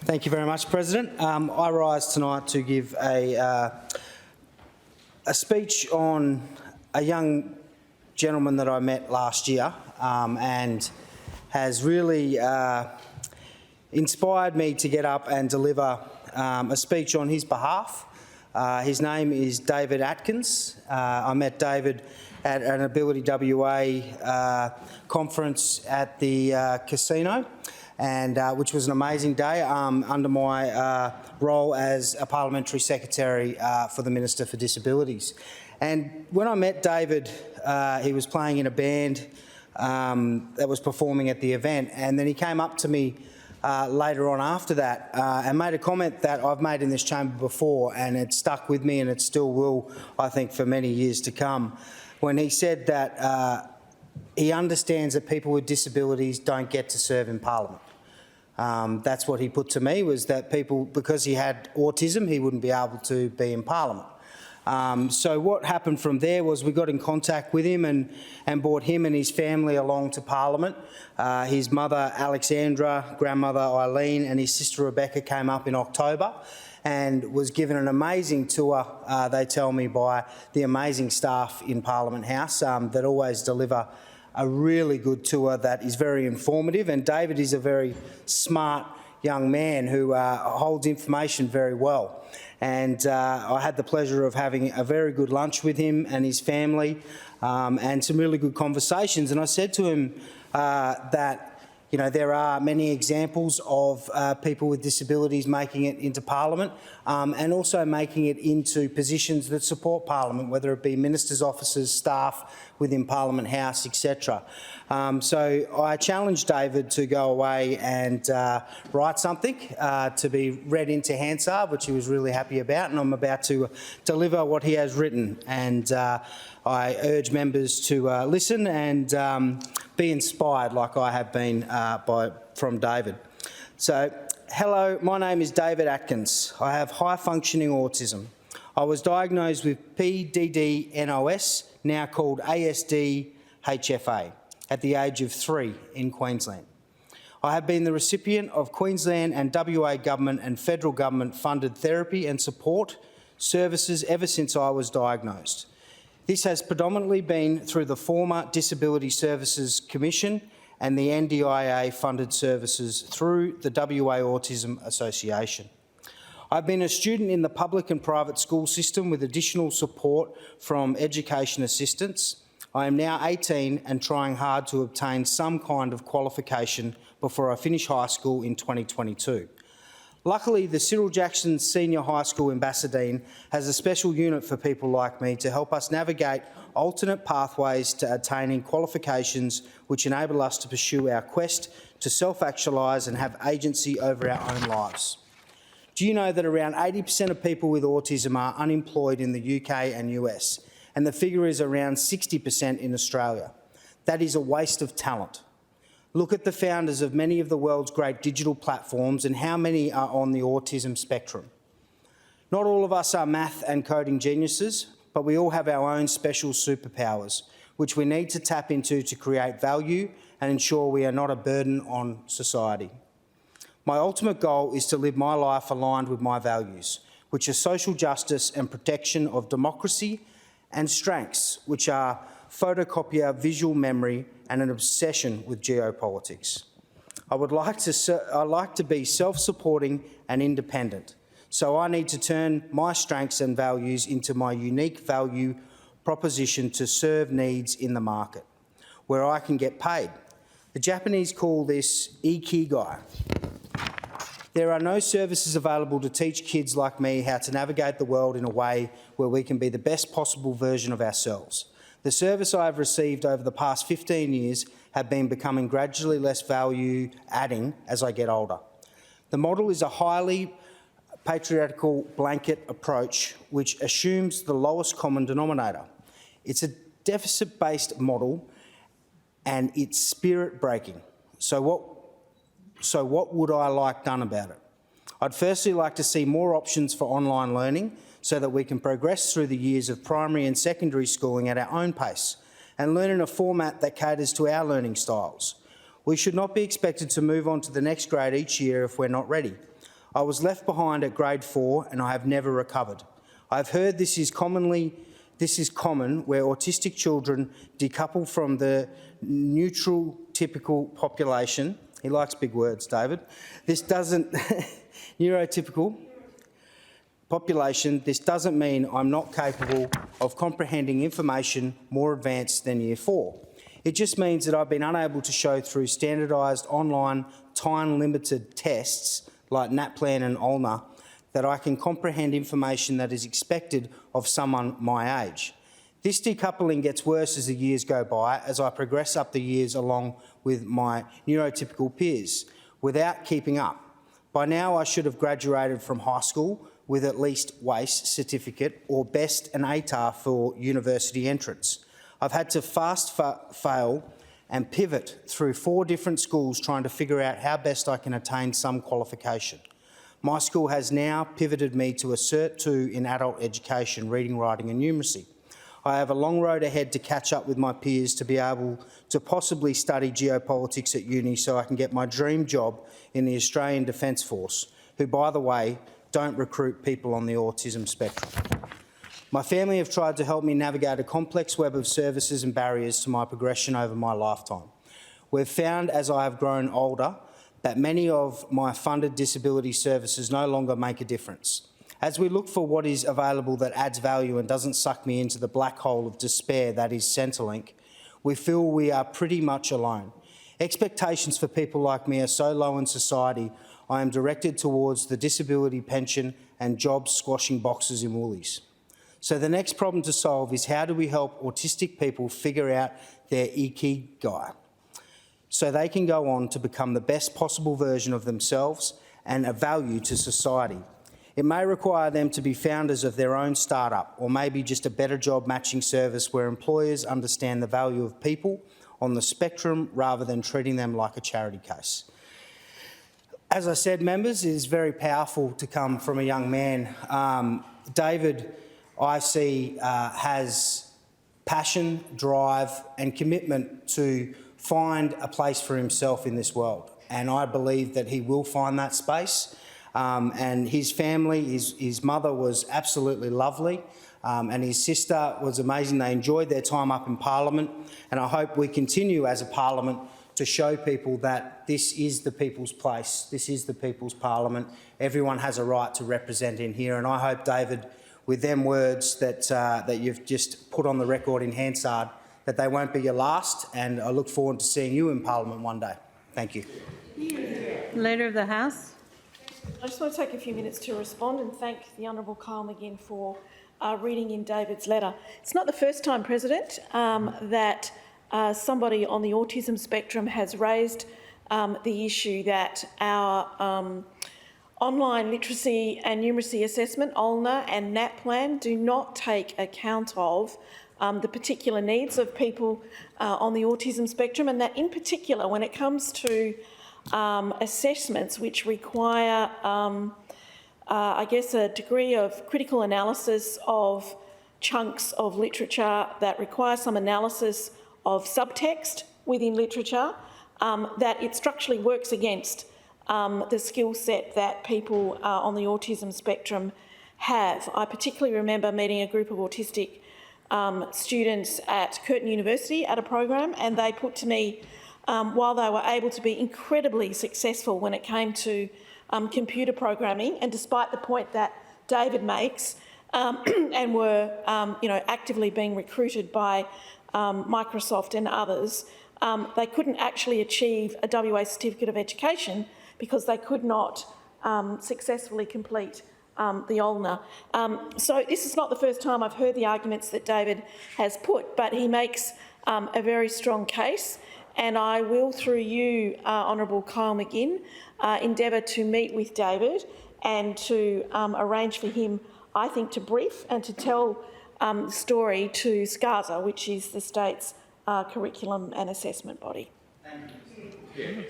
Thank you very much, President. I rise tonight to give a speech on a young gentleman that I met last year and has really inspired me to get up and deliver a speech on his behalf. His name is David Atkins. I met David at an Ability WA conference at the casino, and which was an amazing day under my role as a parliamentary secretary for the Minister for Disabilities. And when I met David, he was playing in a band that was performing at the event, and then he came up to me later on after that and made a comment that I've made in this chamber before, and it stuck with me and it still will, I think, for many years to come, when he said that he understands that people with disabilities don't get to serve in Parliament. That's what he put to me, was that people, because he had autism, he wouldn't be able to be in Parliament. So what happened from there was we got in contact with him and brought him and his family along to Parliament. His mother Alexandra, grandmother Eileen and his sister Rebecca came up in October and was given an amazing tour, they tell me, by the amazing staff in Parliament House that always deliver a really good tour that is very informative. And David is a very smart young man who holds information very well. And I had the pleasure of having a very good lunch with him and his family and some really good conversations. And I said to him that, you know, there are many examples of people with disabilities making it into Parliament and also making it into positions that support Parliament, whether it be ministers' offices, staff within Parliament House, etc. So I challenged David to go away and write something to be read into Hansard, which he was really happy about, and I'm about to deliver what he has written. And I urge members to listen and be inspired like I have been from David. So, hello, my name is David Atkins. I have high-functioning autism. I was diagnosed with PDD-NOS, now called ASD-HFA, at the age of 3 in Queensland. I have been the recipient of Queensland and WA government and federal government funded therapy and support services ever since I was diagnosed. This has predominantly been through the former Disability Services Commission and the NDIA funded services through the WA Autism Association. I've been a student in the public and private school system with additional support from education assistants. I am now 18 and trying hard to obtain some kind of qualification before I finish high school in 2022. Luckily, the Cyril Jackson Senior High School in Bassadine has a special unit for people like me to help us navigate alternate pathways to attaining qualifications which enable us to pursue our quest to self-actualise and have agency over our own lives. Do you know that around 80% of people with autism are unemployed in the UK and US, and the figure is around 60% in Australia? That is a waste of talent. Look at the founders of many of the world's great digital platforms and how many are on the autism spectrum. Not all of us are math and coding geniuses, but we all have our own special superpowers, which we need to tap into to create value and ensure we are not a burden on society. My ultimate goal is to live my life aligned with my values, which are social justice and protection of democracy, and strengths, which are photocopier visual memory and an obsession with geopolitics. I like to be self-supporting and independent, so I need to turn my strengths and values into my unique value proposition to serve needs in the market, where I can get paid. The Japanese call this ikigai. There are no services available to teach kids like me how to navigate the world in a way where we can be the best possible version of ourselves. The service I have received over the past 15 years have been becoming gradually less value-adding as I get older. The model is a highly patriarchal blanket approach which assumes the lowest common denominator. It's a deficit-based model and it's spirit-breaking. So what would I like done about it? I'd firstly like to see more options for online learning so that we can progress through the years of primary and secondary schooling at our own pace and learn in a format that caters to our learning styles. We should not be expected to move on to the next grade each year if we're not ready. I was left behind at grade 4 and I have never recovered. I've heard this is common where autistic children decouple from the neutral typical population. He likes big words, David. This doesn't neurotypical population. This doesn't mean I'm not capable of comprehending information more advanced than Year 4. It just means that I've been unable to show through standardised online time-limited tests like NAPLAN and ULNA that I can comprehend information that is expected of someone my age. This decoupling gets worse as the years go by, as I progress up the years along with my neurotypical peers, without keeping up. By now I should have graduated from high school with at least WACE certificate or best an ATAR for university entrance. I've had to fail and pivot through 4 different schools trying to figure out how best I can attain some qualification. My school has now pivoted me to a Cert 2 in adult education, reading, writing and numeracy. I have a long road ahead to catch up with my peers to be able to possibly study geopolitics at uni so I can get my dream job in the Australian Defence Force, who, by the way, don't recruit people on the autism spectrum. My family have tried to help me navigate a complex web of services and barriers to my progression over my lifetime. We've found, as I have grown older, that many of my funded disability services no longer make a difference. As we look for what is available that adds value and doesn't suck me into the black hole of despair that is Centrelink, we feel we are pretty much alone. Expectations for people like me are so low in society, I am directed towards the disability pension and jobs squashing boxes in Woolies. So the next problem to solve is how do we help autistic people figure out their ikigai so they can go on to become the best possible version of themselves and a value to society. It may require them to be founders of their own startup or maybe just a better job matching service where employers understand the value of people on the spectrum rather than treating them like a charity case. As I said, members, it is very powerful to come from a young man. David, I see, has passion, drive and commitment to find a place for himself in this world. And I believe that he will find that space. And his family, his mother was absolutely lovely. And his sister was amazing. They enjoyed their time up in Parliament. And I hope we continue as a Parliament to show people that this is the people's place. This is the people's Parliament. Everyone has a right to represent in here. And I hope, David, with them words that you've just put on the record in Hansard, that they won't be your last. And I look forward to seeing you in Parliament one day. Thank you. Leader of the House. I just want to take a few minutes to respond and thank the Honourable Kyle McGinn for reading in David's letter. It's not the first time, President, that somebody on the autism spectrum has raised the issue that our online literacy and numeracy assessment, ULNA and NAPLAN, do not take account of the particular needs of people on the autism spectrum, and that in particular when it comes to assessments which require, I guess, a degree of critical analysis of chunks of literature that require some analysis of subtext within literature, that it structurally works against the skill set that people on the autism spectrum have. I particularly remember meeting a group of autistic students at Curtin University at a program, and they put to me, while they were able to be incredibly successful when it came to computer programming, and despite the point that David makes, and were actively being recruited by Microsoft and others, they couldn't actually achieve a WA Certificate of Education because they could not successfully complete the ULNA. So this is not the first time I've heard the arguments that David has put, but he makes a very strong case, and I will, through you, Honourable Kyle McGinn, endeavour to meet with David and to arrange for him, I think, to brief and to tell the story to SCASA, which is the state's curriculum and assessment body. Thank you.